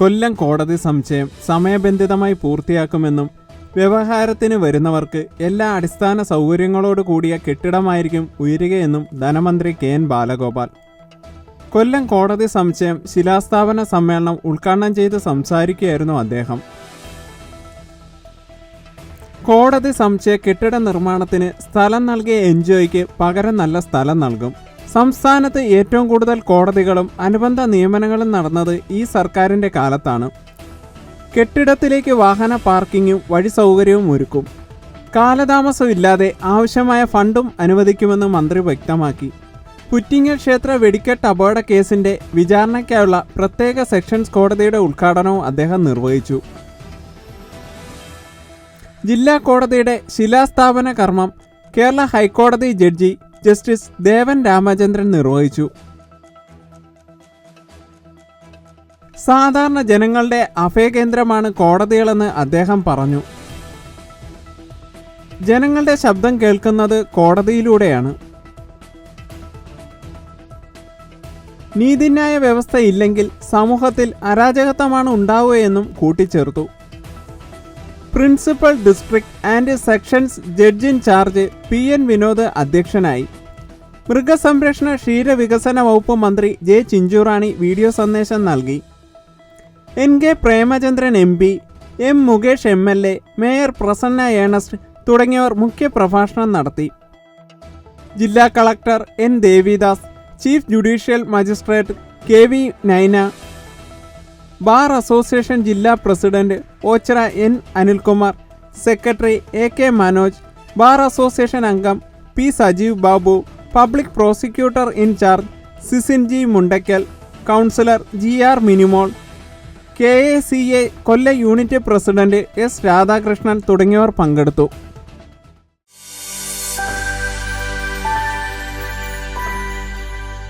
കൊല്ലം കോടതി സമുച്ചയം സമയബന്ധിതമായി പൂർത്തിയാക്കുമെന്നും വ്യവഹാരത്തിന് വരുന്നവർക്ക് എല്ലാ അടിസ്ഥാന സൗകര്യങ്ങളോട് കൂടിയ കെട്ടിടമായിരിക്കും ഉയരുകയെന്നും ധനമന്ത്രി കെ.എൻ. ബാലഗോപാൽ. കൊല്ലം കോടതി സമുച്ചയം ശിലാസ്ഥാപന സമ്മേളനം ഉദ്ഘാടനം ചെയ്ത് സംസാരിക്കുകയായിരുന്നു അദ്ദേഹം. കോടതി സമുച്ചയ കെട്ടിട നിർമ്മാണത്തിന് സ്ഥലം നൽകിയ എൻജിഒയ്ക്ക് പകരം നല്ല സ്ഥലം നൽകും. സംസ്ഥാനത്ത് ഏറ്റവും കൂടുതൽ കോടതികളും അനുബന്ധ നിയമനങ്ങളും നടന്നത് ഈ സർക്കാരിൻ്റെ കാലത്താണ്. കെട്ടിടത്തിലേക്ക് വാഹന പാർക്കിങ്ങും വഴി സൗകര്യവും ഒരുക്കും. കാലതാമസമില്ലാതെ ആവശ്യമായ ഫണ്ടും അനുവദിക്കുമെന്ന് മന്ത്രി വ്യക്തമാക്കി. പുറ്റിങ്ങൽ ക്ഷേത്ര വെടിക്കെട്ട് അപകട കേസിന്റെ വിചാരണയ്ക്കായുള്ള പ്രത്യേക സെഷൻസ് കോടതിയുടെ ഉദ്ഘാടനവും അദ്ദേഹം നിർവഹിച്ചു. ജില്ലാ കോടതിയുടെ ശിലാസ്ഥാപന കർമ്മം കേരള ഹൈക്കോടതി ജഡ്ജി ജസ്റ്റിസ് ദേവൻ രാമചന്ദ്രൻ നിർവഹിച്ചു. സാധാരണ ജനങ്ങളുടെ അഭയകേന്ദ്രമാണ് കോടതികളെന്ന് അദ്ദേഹം പറഞ്ഞു. ജനങ്ങളുടെ ശബ്ദം കേൾക്കുന്നത് കോടതിയിലൂടെയാണ്. നീതിന്യായ വ്യവസ്ഥ ഇല്ലെങ്കിൽ സമൂഹത്തിൽ അരാജകത്വമാണ് ഉണ്ടാവുകയെന്നും കൂട്ടിച്ചേർത്തു. Principal district and sessions judge in charge P N. Vinod അധ്യക്ഷനായി. മൃഗസംരക്ഷണ ക്ഷീരവികസന വകുപ്പ് മന്ത്രി ജെ. ചിഞ്ചുറാണി വീഡിയോ സന്ദേശം നൽകി. N K. Premachandran M P, M. Mukesh M L A, mayor Prasanna Ernest തുടങ്ങിയവർ മുഖ്യപ്രഭാഷണം നടത്തി. ജില്ലാ collector N. Devidas, chief judicial magistrate K V. Naina, bar association ജില്ലാ president Ochira N. Anilkumar, secretary A K. Manoj, bar association അംഗം P. Sajeev Babu, public prosecutor in charge Sisin G. Mundakkal, councillor G R. Minimol, KACA Kollam unit president S. Radhakrishnan തുടങ്ങിയവർ പങ്കെടുത്തു.